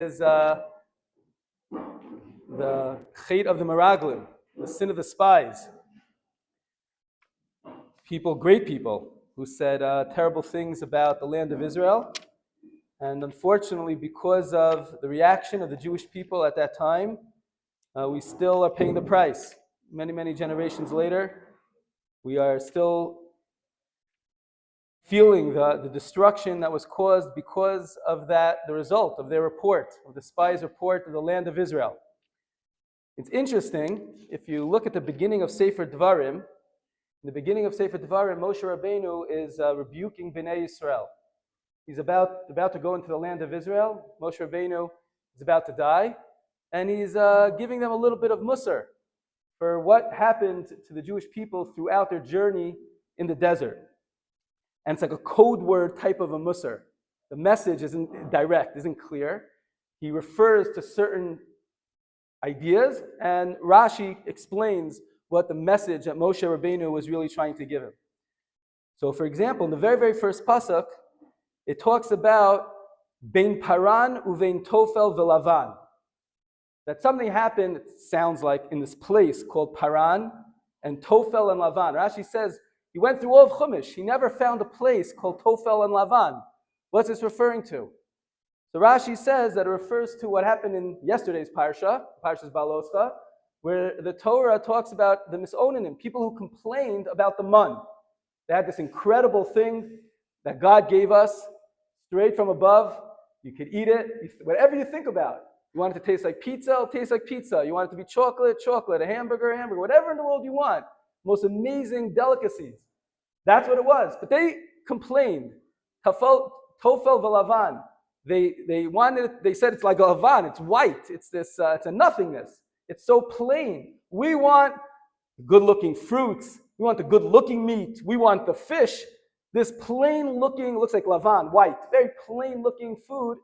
is the chait of the Meraglim, the sin of the spies. People, great people, who said terrible things about the land of Israel. And unfortunately, because of the reaction of the Jewish people at that time, we still are paying the price. Many, many generations later, we are still feeling the destruction that was caused because of that, the result of their report, of the spies' report of the land of Israel. It's interesting, if you look at the beginning of Sefer Dvarim, in the beginning of Sefer Dvarim, Moshe Rabbeinu is rebuking Bnei Yisrael. He's about to go into the land of Israel. Moshe Rabbeinu is about to die, and he's giving them a little bit of musar for what happened to the Jewish people throughout their journey in the desert. And it's like a code word type of a musar. The message isn't direct, isn't clear. He refers to certain ideas, and Rashi explains what the message that Moshe Rabbeinu was really trying to give him. So, for example, in the very, very first pasuk, it talks about Bein Paran uvein Tofel velavan. That something happened, it sounds like, in this place called Paran and Tofel and Lavan. Rashi says he went through all of Chumash. He never found a place called Tofel and Lavan. What's this referring to? So Rashi says that it refers to what happened in yesterday's Parsha, Parshas Baloscha, where the Torah talks about the Misonanim, people who complained about the mun. They had this incredible thing that God gave us straight from above. You could eat it, whatever you think about. You want it to taste like pizza, it'll taste like pizza. You want it to be chocolate, chocolate, a hamburger, whatever in the world you want. Most amazing delicacies. That's what it was. But they complained. Tofel v'lavan. They said it's like a lavan, it's white, it's a nothingness. It's so plain. We want good-looking fruits. We want the good-looking meat. We want the fish. This plain-looking, looks like lavan, white, very plain-looking food.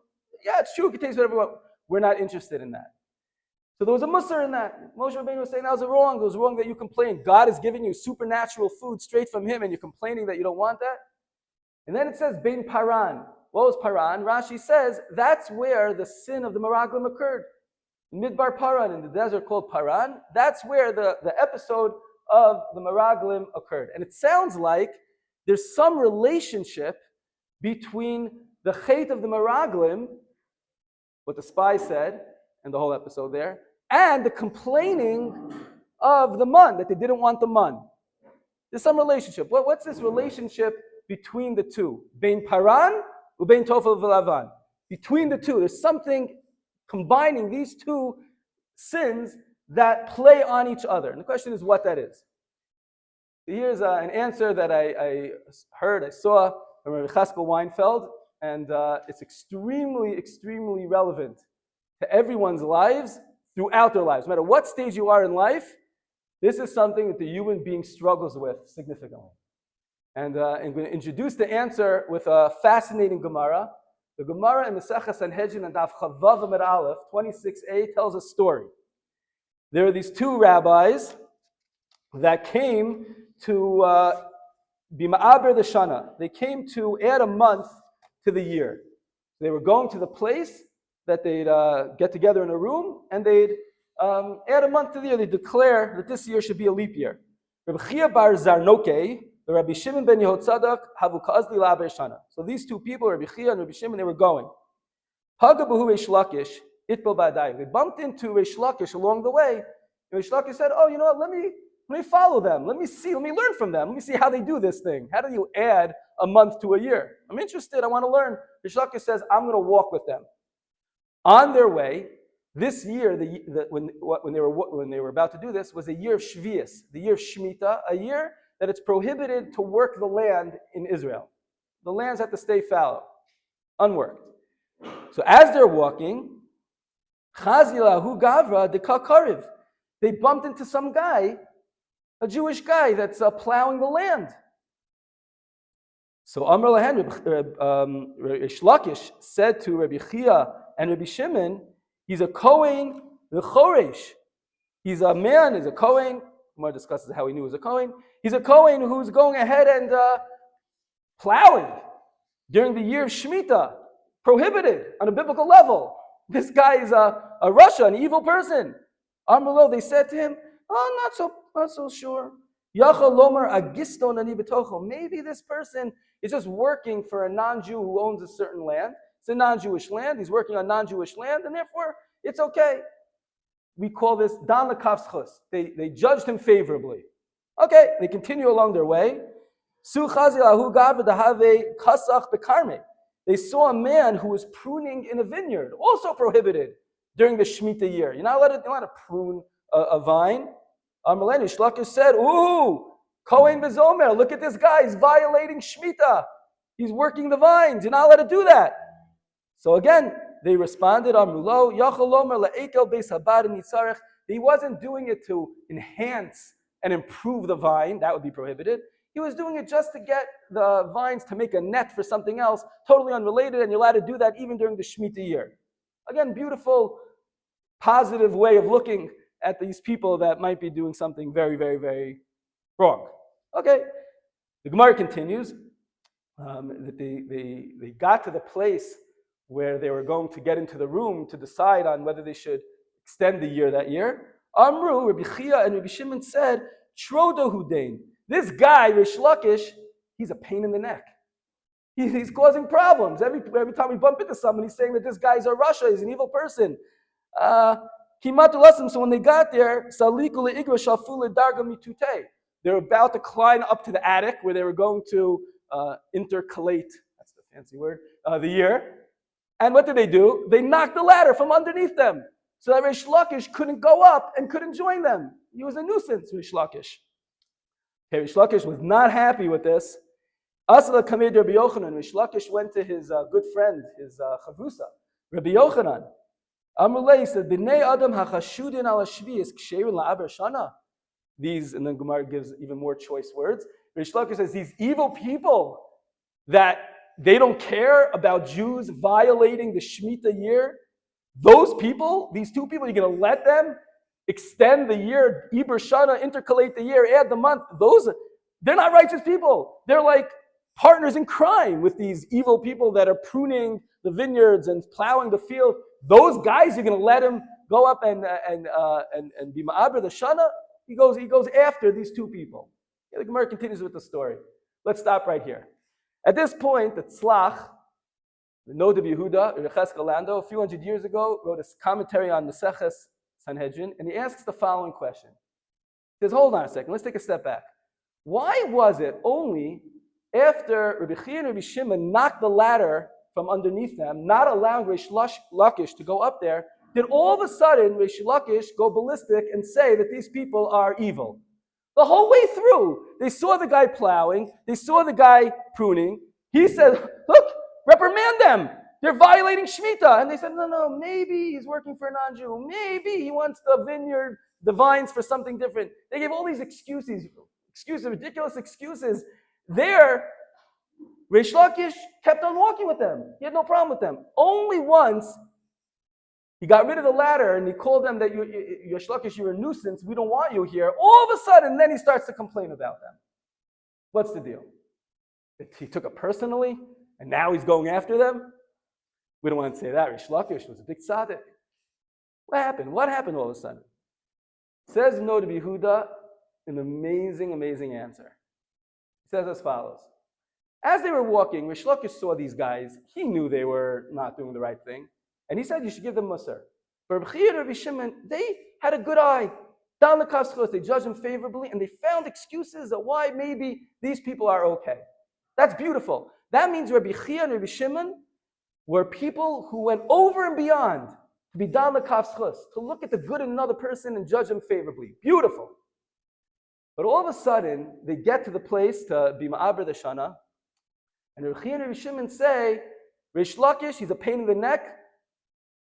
Yeah, it's true. It can taste whatever we want. We're not interested in that. So there was a musar in that. Moshe Rabbeinu was saying that was wrong. It was wrong that you complained. God is giving you supernatural food straight from Him, and you're complaining that you don't want that. And then it says Bein Paran. What was Paran? Rashi says that's where the sin of the Meraglim occurred. In Midbar Paran, in the desert called Paran, that's where the episode of the Meraglim occurred. And it sounds like there's some relationship between the chait of the Meraglim, what the spy said, and the whole episode there, and the complaining of the mun, that they didn't want the mun. There's some relationship. What's this relationship between the two? Bein Paran or Bein Tofel v'Lavan. Between the two, there's something combining these two sins that play on each other. And the question is what that is. Here's an answer that I saw from Rabbi Chaskel Weinfeld, and it's extremely, extremely relevant to everyone's lives throughout their lives. No matter what stage you are in life, this is something that the human being struggles with significantly. And I'm going to introduce the answer with a fascinating Gemara. The Gemara in Masechah Sanhedrin and Daf Chavav Amud Aleph 26a tells a story. There are these two rabbis that came to be ma'aber the shana. They came to add a month to the year. They were going to the place that they'd get together in a room, and they'd add a month to the year. They declare that this year should be a leap year. Rabbi Chia bar Zarnoke, Rabbi Shimon ben Yehotzadak, havu ka'azli la'aber shana. So these two people, Rabbi Chia and Rabbi Shimon, they were going. Hagabahu Reish Lakish, itbo ba'adai. They bumped into Reish Lakish along the way. And Reish Lakish said, "Oh, you know what? Let me follow them. Let me learn from them. Let me see how they do this thing. How do you add a month to a year? I'm interested. I want to learn." Reish Lakish says, "I'm going to walk with them." On their way, this year, when they were about to do this, was a year of Shvius, the year of Shemitah, a year that it's prohibited to work the land in Israel. The lands have to stay fallow, unworked. So as they're walking, Chazilahu Gavra de Kakariv, they bumped into some guy, a Jewish guy that's plowing the land. So Amr Lahan, Reish Lakish said to Rabbi Chia and Rabbi Shimon, he's a Kohen, the Choresh. He's a man, he's a Kohen. Gemara discusses how he knew he was a Kohen. He's a Kohen who's going ahead and plowing during the year of Shemitah, prohibited on a biblical level. This guy is a Russia, an evil person. Amrulo, they said to him, oh, not so sure. Yachal lomer agisto nani betocho. Maybe this person is just working for a non-Jew who owns a certain land. It's a non-Jewish land. He's working on non-Jewish land, and therefore it's okay. We call this dan lekaf. They judged him favorably. Okay, they continue along their way. They saw a man who was pruning in a vineyard, also prohibited during the Shemitah year. You're not allowed to prune a vine. Shelach said, ooh, Kohen Bezomer, look at this guy, he's violating Shemitah. He's working the vines. You're not allowed to do that. So again, they responded, Amrulo, Yachalomer la'ekel beis habad nitzarech. He wasn't doing it to enhance and improve the vine. That would be prohibited. He was doing it just to get the vines to make a net for something else, totally unrelated, and you're allowed to do that even during the Shemitah year. Again, beautiful, positive way of looking at these people that might be doing something very, very, very wrong. Okay, the Gemara continues that they got to the place where they were going to get into the room to decide on whether they should extend the year that year. Amru, Rabbi Chia and Rabbi Shimon said, Trodo Hudain. This guy, Rish Lakish, he's a pain in the neck. He's causing problems. Every time we bump into someone, he's saying that this guy's a Russia, he's an evil person. So when they got there, they're about to climb up to the attic where they were going to intercalate, that's the fancy word, the year. And what did they do? They knocked the ladder from underneath them so that Rish Lakish couldn't go up and couldn't join them. He was a nuisance, Rish Lakish. Okay, Rish Lakish was not happy with this. Asala kamed Rabbi Yochanan. Rish Lakish went to his good friend, his chavusa, Rabbi Yochanan. Amrullah said, "B'nei Adam hachashudin al hashvius ksherin la'aber shana." These, and then Gemara gives even more choice words. Rish Lakish says, these evil people that they don't care about Jews violating the Shemitah year. Those people, these two people, you're going to let them extend the year, Iber Shana, intercalate the year, add the month. They're not righteous people. They're like partners in crime with these evil people that are pruning the vineyards and plowing the field. Those guys, you're going to let them go up and be ma'aber the Shana? He goes after these two people. The Gemara continues with the story. Let's stop right here. At this point, the Tzlach, the Nod of Yehuda, Recheskel Lando, a few hundred years ago, wrote a commentary on Maseches Sanhedrin, and he asks the following question. He says, hold on a second, let's take a step back. Why was it only after Rabbi Chia and Rabbi Shimon knocked the ladder from underneath them, not allowing Rish Lakish to go up there, did all of a sudden Rish Lakish go ballistic and say that these people are evil? The whole way through, they saw the guy plowing, they saw the guy pruning. He said, look, reprimand them. They're violating Shemitah. And they said, no, maybe he's working for a non-Jew. Maybe he wants the vineyard, the vines for something different. They gave all these excuses, ridiculous excuses. There, Rish Lakish kept on walking with them. He had no problem with them. Only once, he got rid of the ladder and he called them that Rish Lakish, you're a nuisance. We don't want you here. All of a sudden, then he starts to complain about them. What's the deal? He took it personally and now he's going after them? We don't want to say that. Rish Lakish was a big tzaddik. What happened? What happened all of a sudden? Says Nod of Yehuda an amazing, amazing answer. He says as follows. As they were walking, Rish Lakish saw these guys. He knew they were not doing the right thing. And he said, you should give them Musar. But Rabbi Chia and Rabbi Shimon, they had a good eye. Down the Kafskos, they judged them favorably, and they found excuses of why maybe these people are okay. That's beautiful. That means Rabbi Chia and Rabbi Shimon were people who went over and beyond to be down the Kafskos, to look at the good in another person and judge them favorably. Beautiful. But all of a sudden, they get to the place to be Ma'aber the Shana, and Rabbi Chia and Rabbi Shimon say, Rish Lakish, he's a pain in the neck.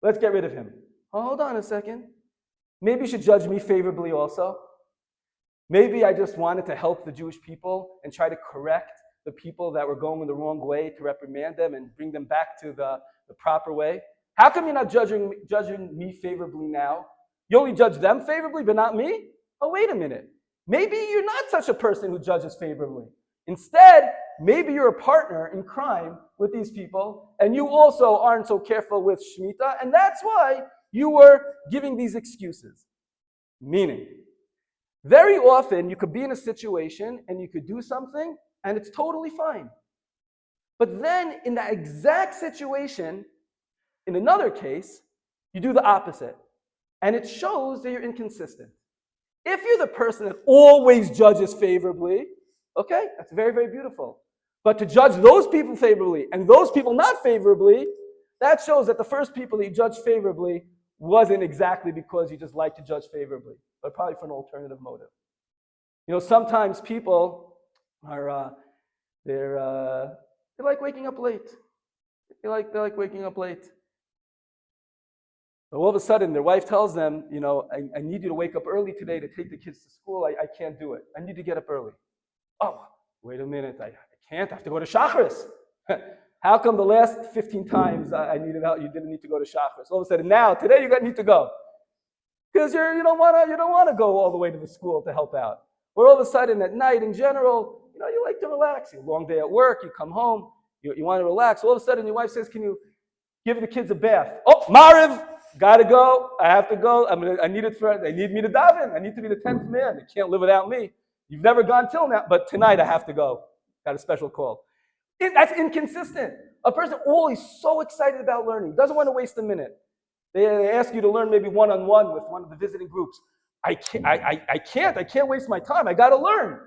Let's get rid of him. Oh, hold on a second. Maybe you should judge me favorably also. Maybe I just wanted to help the Jewish people and try to correct the people that were going the wrong way, to reprimand them and bring them back to the proper way. How come you're not judging me favorably now? You only judge them favorably, but not me? Oh, wait a minute. Maybe you're not such a person who judges favorably. Instead, maybe you're a partner in crime with these people, and you also aren't so careful with Shemitah, and that's why you were giving these excuses. Meaning, very often you could be in a situation and you could do something, and it's totally fine. But then, in that exact situation, in another case, you do the opposite. And it shows that you're inconsistent. If you're the person that always judges favorably, okay, that's very, very beautiful. But to judge those people favorably and those people not favorably, that shows that the first people that you judged favorably wasn't exactly because you just like to judge favorably, but probably for an alternative motive. Sometimes people are they like waking up late. They like waking up late. But all of a sudden, their wife tells them, I need you to wake up early today to take the kids to school. I can't do it. I need to get up early. Oh, wait a minute. I can't. I have to go to Shacharis. How come the last 15 times I needed out, you didn't need to go to Shacharis? All of a sudden, now, today, you need to go. Because you don't want to go all the way to the school to help out. Or all of a sudden, at night, in general, you like to relax. You have a long day at work. You come home. You want to relax. All of a sudden, your wife says, can you give the kids a bath? Oh, Mariv! Gotta go. I have to go. They need me to daven. I need to be the 10th man. They can't live without me. You've never gone till now, but tonight I have to go. Got a special call. That's inconsistent. A person always so excited about learning, doesn't want to waste a minute. They ask you to learn maybe one-on-one with one of the visiting groups. I can't waste my time. I got to learn.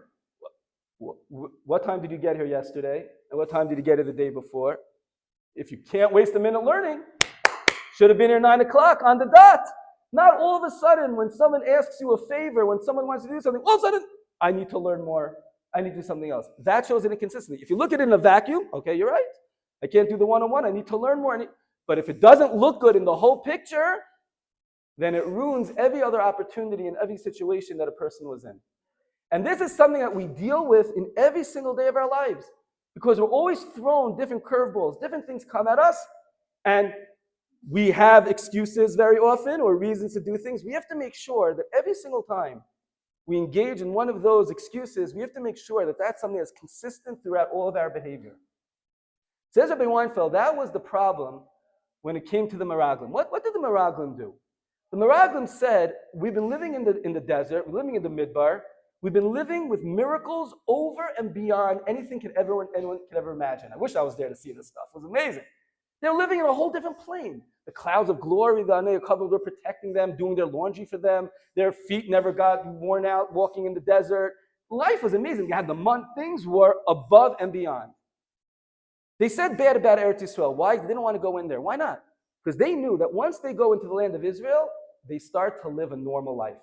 What time did you get here yesterday? And what time did you get here the day before? If you can't waste a minute learning, should have been here 9 o'clock on the dot. Not all of a sudden when someone asks you a favor, when someone wants to do something, all of a sudden, I need to learn more. I need to do something else. That shows an inconsistency. If you look at it in a vacuum, okay, you're right. I can't do the one-on-one. I need to learn more. But if it doesn't look good in the whole picture, then it ruins every other opportunity and every situation that a person was in. And this is something that we deal with in every single day of our lives. Because we're always thrown different curveballs, different things come at us, and we have excuses very often or reasons to do things. We have to make sure that every single time we engage in one of those excuses, we have to make sure that that's something that's consistent throughout all of our behavior. Says Rabbi Weinfeld, that was the problem when it came to the Meraglim. What did the Meraglim do? The Meraglim said, we've been living in the desert, we're living in the Midbar, we've been living with miracles over and beyond anything anyone could ever imagine. I wish I was there to see this stuff. It was amazing. They're living in a whole different plane. The clouds of glory, the Anei Kavod were protecting them, doing their laundry for them. Their feet never got worn out walking in the desert. Life was amazing. You had the month. Things were above and beyond. They said bad about Eretz Yisrael. Why? They didn't want to go in there. Why not? Because they knew that once they go into the land of Israel, they start to live a normal life.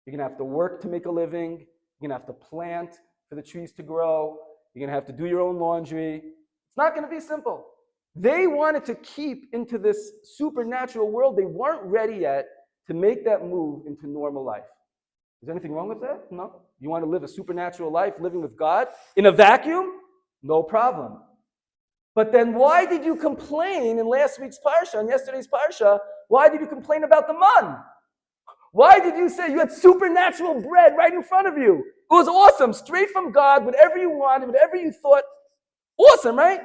You're going to have to work to make a living. You're going to have to plant for the trees to grow. You're going to have to do your own laundry. It's not going to be simple. They wanted to keep into this supernatural world. They weren't ready yet to make that move into normal life. Is there anything wrong with that? No. You want to live a supernatural life, living with God in a vacuum? No problem. But then why did you complain in last week's Parsha and yesterday's Parsha? Why did you complain about the man? Why did you say you had supernatural bread right in front of you? It was awesome, straight from God, whatever you wanted, whatever you thought. Awesome, right?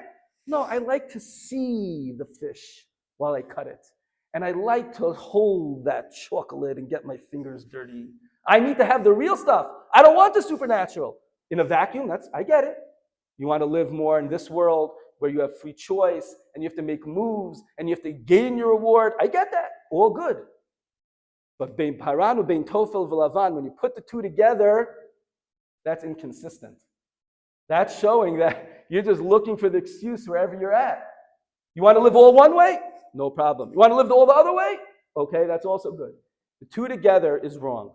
No, I like to see the fish while I cut it. And I like to hold that chocolate and get my fingers dirty. I need to have the real stuff. I don't want the supernatural. In a vacuum, I get it. You want to live more in this world where you have free choice and you have to make moves and you have to gain your reward. I get that. All good. But bein paran bein tofel v'lavan, when you put the two together, that's inconsistent. That's showing that you're just looking for the excuse wherever you're at. You want to live all one way? No problem. You want to live all the other way? Okay, that's also good. The two together is wrong.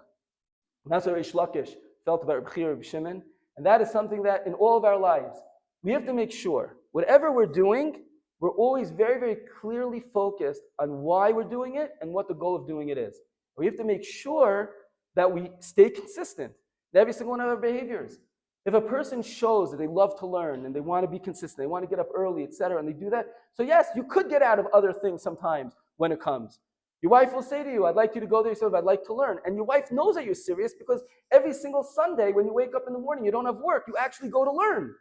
And that's what Reish Lakish felt about Rabbi Shimon. And that is something that in all of our lives, we have to make sure, whatever we're doing, we're always very, very clearly focused on why we're doing it and what the goal of doing it is. We have to make sure that we stay consistent in every single one of our behaviors. If a person shows that they love to learn and they want to be consistent, they want to get up early, etc., and they do that, so yes, you could get out of other things sometimes when it comes. Your wife will say to you, I'd like you to go there. You say, I'd like to learn. And your wife knows that you're serious because every single Sunday when you wake up in the morning, you don't have work, you actually go to learn.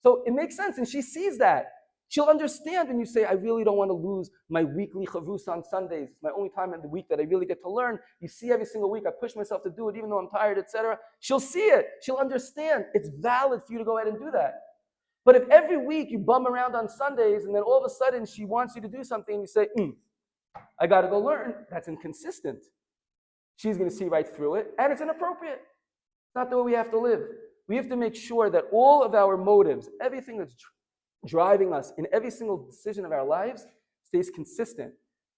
So it makes sense, and she sees that. She'll understand when you say, I really don't want to lose my weekly chavrusa on Sundays. It's my only time in the week that I really get to learn. You see every single week, I push myself to do it even though I'm tired, etc. She'll see it. She'll understand. It's valid for you to go ahead and do that. But if every week you bum around on Sundays and then all of a sudden she wants you to do something and you say, I got to go learn, that's inconsistent. She's going to see right through it, and it's inappropriate. It's not the way we have to live. We have to make sure that all of our motives, everything that's driving us in every single decision of our lives, stays consistent.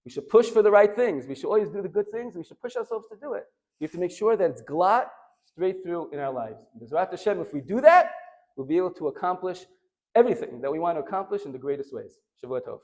We should push for the right things. We should always do the good things. We should push ourselves to do it. We have to make sure that it's glot straight through in our lives. B'ezrat Hashem, if we do that, we'll be able to accomplish everything that we want to accomplish in the greatest ways. Shavua Tov.